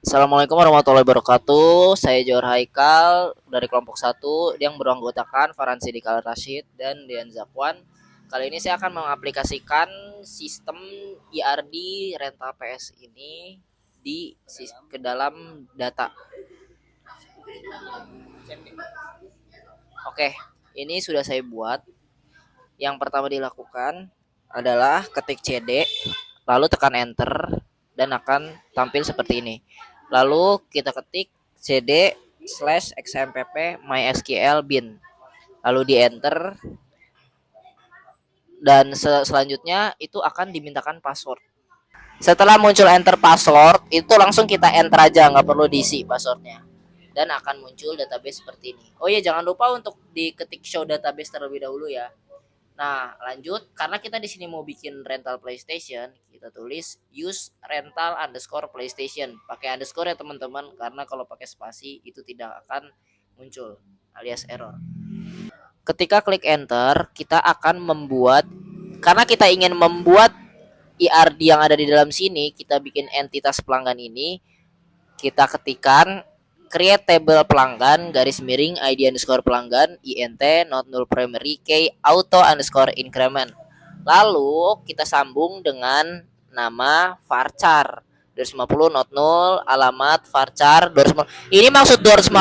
Assalamualaikum warahmatullahi wabarakatuh. Saya Johor Haikal dari kelompok satu yang beranggotakan Farhan Siddiqal Rashid dan Dian Zakwan. Kali ini saya akan mengaplikasikan sistem IRD rental PS ini ke dalam data. Oke, ini sudah saya buat. Yang pertama dilakukan adalah ketik CD, lalu tekan enter dan akan tampil seperti ini. Lalu kita ketik cd slash xmpp mysql bin, lalu di enter dan selanjutnya itu akan dimintakan password. Setelah muncul enter password itu langsung kita enter aja, nggak perlu diisi passwordnya, dan akan muncul database seperti ini. Oh iya, jangan lupa untuk diketik show database terlebih dahulu ya. Nah, lanjut, karena kita di sini mau bikin rental PlayStation, kita tulis use rental underscore PlayStation. Pakai underscore ya teman-teman, karena kalau pakai spasi itu tidak akan muncul alias error. Ketika klik enter, kita akan membuat, karena kita ingin membuat IRD yang ada di dalam sini, kita bikin entitas pelanggan ini, kita ketikkan create table pelanggan garis miring ID underscore pelanggan int not null primary key auto underscore increment, lalu kita sambung dengan nama varchar 250 not null alamat varchar 250. Ini maksud 250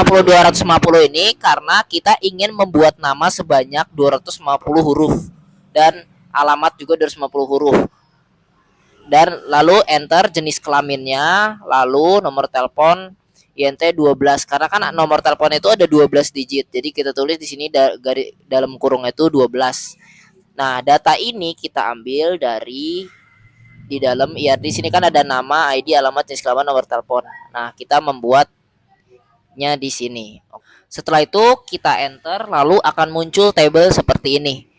ini karena kita ingin membuat nama sebanyak 250 huruf dan alamat juga 250 huruf, dan lalu enter jenis kelaminnya, lalu nomor telepon INT 12, karena kan nomor telepon itu ada 12 digit. Jadi kita tulis di sini dalam kurung itu 12. Nah, data ini kita ambil dari di dalam IRD sini kan ada nama, ID, alamat, jenis kelamin, nomor telepon. Nah, kita membuatnya di sini. Setelah itu kita enter, lalu akan muncul table seperti ini.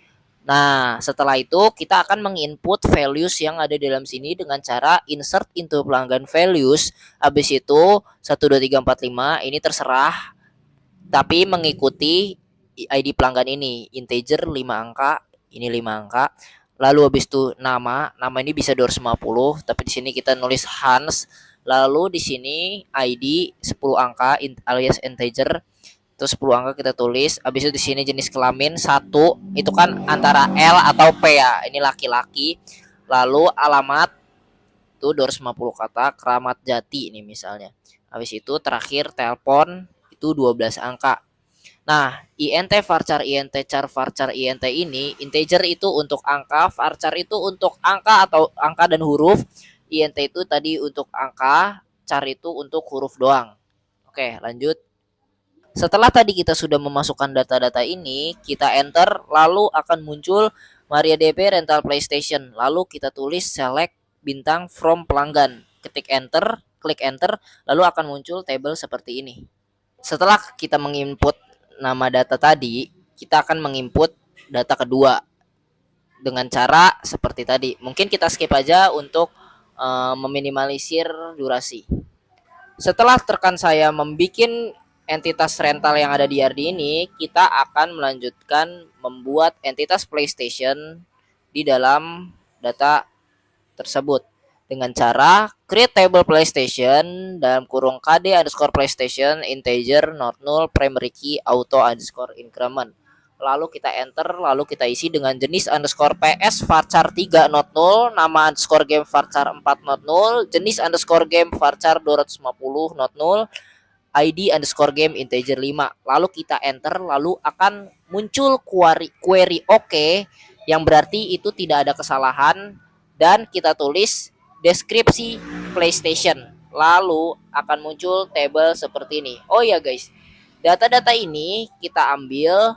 Nah, setelah itu kita akan menginput values yang ada di dalam sini dengan cara insert into pelanggan values. Habis itu 1 2 3 4 5 ini terserah, tapi mengikuti ID pelanggan ini. Integer 5 angka, ini 5 angka. Lalu habis itu nama ini bisa 250, tapi di sini kita nulis Hans. Lalu di sini ID 10 angka alias integer. Terus 10 angka kita tulis. Habis itu di sini jenis kelamin satu, itu kan antara L atau P ya. Ini laki-laki. Lalu alamat itu 250 kata, Keramat Jati ini misalnya. Habis itu terakhir telepon itu 12 angka. Nah, int varchar int char varchar int ini integer itu untuk angka, varchar itu untuk angka atau angka dan huruf, int itu tadi untuk angka, char itu untuk huruf doang. Oke, lanjut. Setelah tadi kita sudah memasukkan data-data ini, kita enter, lalu akan muncul MariaDB Rental PlayStation. Lalu kita tulis select bintang from pelanggan. Ketik enter, klik enter, lalu akan muncul table seperti ini. Setelah kita menginput nama data tadi, kita akan menginput data kedua dengan cara seperti tadi. Mungkin kita skip aja untuk meminimalisir durasi. Setelah rekan saya membuat entitas rental yang ada di IRD ini, kita akan melanjutkan membuat entitas PlayStation di dalam data tersebut dengan cara create table PlayStation dalam kurung kd underscore PlayStation integer not null primary key auto underscore increment. Lalu kita enter, lalu kita isi dengan jenis underscore ps varchar 3 not null, nama underscore game varchar 4 not null, jenis underscore game varchar 250 not null, ID underscore game integer 5. Lalu kita enter, lalu akan muncul query OK, yang berarti itu tidak ada kesalahan, dan kita tulis deskripsi PlayStation. Lalu akan muncul table seperti ini. Oh ya guys, data-data ini kita ambil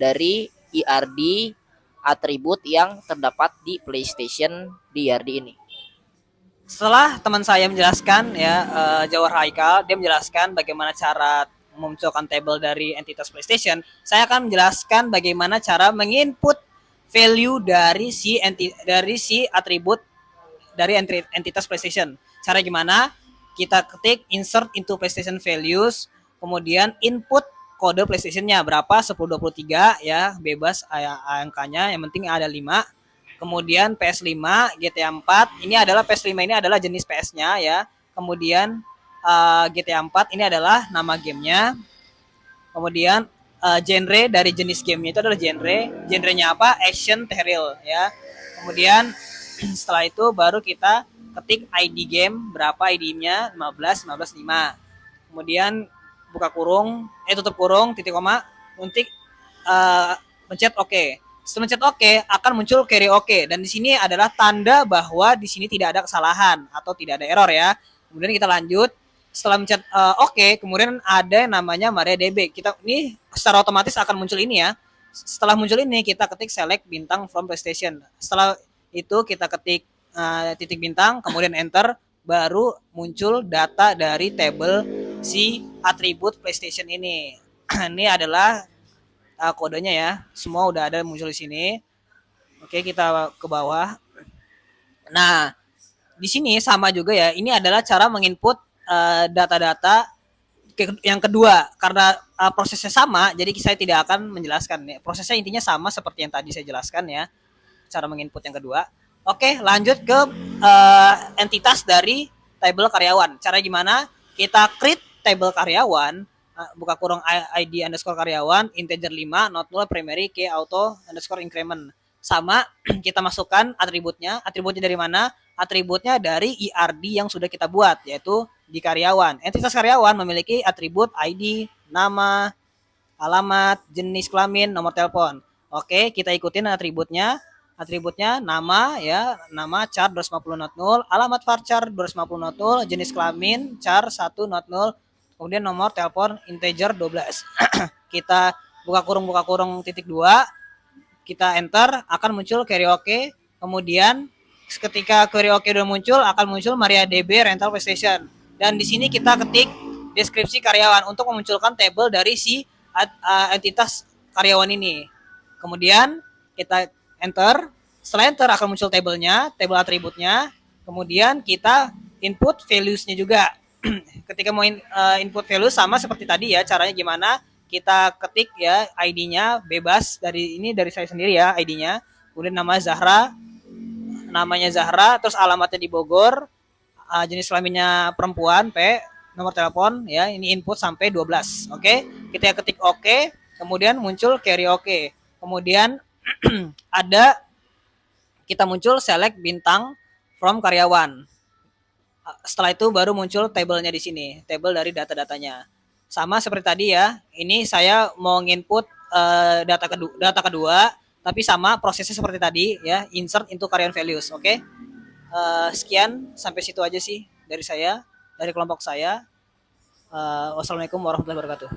dari IRD atribut yang terdapat di PlayStation di IRD ini. Setelah teman saya menjelaskan ya, Johor Haikal, dia menjelaskan bagaimana cara memunculkan table dari entitas PlayStation. Saya akan menjelaskan bagaimana cara menginput value dari si atribut dari entitas PlayStation. Cara gimana? Kita ketik insert into PlayStation values, kemudian input kode PlayStation-nya berapa, 1023 ya, bebas angkanya, yang penting ada 5. Kemudian PS5, GTA 4, ini adalah PS5 ini adalah jenis PS-nya ya. Kemudian GTA 4 ini adalah nama gamenya. Kemudian genre dari jenis gamenya itu adalah genrenya apa? Action Terril ya. Kemudian setelah itu baru kita ketik ID game, berapa ID-nya? 15 5. Kemudian buka kurung, tutup kurung, titik koma, untuk pencet OK. Setelah mencet OK akan muncul carry OK, dan di sini adalah tanda bahwa di sini tidak ada kesalahan atau tidak ada error ya. Kemudian kita lanjut. Setelah mencet OK, kemudian ada yang namanya MariaDB. Kita ini secara otomatis akan muncul ini ya. Setelah muncul ini kita ketik select bintang from PlayStation. Setelah itu kita ketik titik bintang, kemudian enter, baru muncul data dari table si atribut PlayStation ini. Ini adalah kodenya ya. Semua udah ada muncul di sini. Oke, kita ke bawah. Nah, di sini sama juga ya. Ini adalah cara menginput data-data yang kedua, karena prosesnya sama, jadi saya tidak akan menjelaskan ya. Prosesnya intinya sama seperti yang tadi saya jelaskan ya, cara menginput yang kedua. Oke, lanjut ke entitas dari table karyawan. Cara gimana? Kita create table karyawan, buka kurung ID underscore karyawan, integer 5, not null, primary, key, auto, underscore increment. Sama, kita masukkan atributnya. Atributnya dari mana? Atributnya dari IRD yang sudah kita buat, yaitu di karyawan. Entitas karyawan memiliki atribut ID, nama, alamat, jenis kelamin, nomor telepon. Oke, kita ikutin atributnya. Atributnya nama ya, nama char 250 not null, alamat varchar 250 not null, jenis kelamin char 1 not null, kemudian nomor telepon integer 12. Kita buka kurung titik 2, kita enter, akan muncul carry OK. Kemudian ketika query OK udah muncul, akan muncul MariaDB rental PlayStation. Dan di sini kita ketik deskripsi karyawan untuk memunculkan table dari si entitas karyawan ini. Kemudian kita enter. Setelah enter akan muncul tabelnya, table atributnya. Kemudian kita input values-nya juga. Ketika mau input value sama seperti tadi ya, caranya gimana? Kita ketik ya ID-nya bebas dari ini, dari saya sendiri ya ID-nya. Kemudian nama Zahra, namanya Zahra, terus alamatnya di Bogor, jenis kelaminnya perempuan, P, nomor telepon ya, ini input sampai 12. Oke, kita ketik OK, kemudian muncul carry OK. Kemudian ada kita muncul select bintang from karyawan. Setelah itu baru muncul tabelnya di sini, table dari data-datanya. Sama seperti tadi ya, ini saya mau nginput data kedua, tapi sama prosesnya seperti tadi ya, insert into karyawan values. Oke. Sekian, sampai situ aja sih dari saya, dari kelompok saya. Wassalamualaikum warahmatullahi wabarakatuh.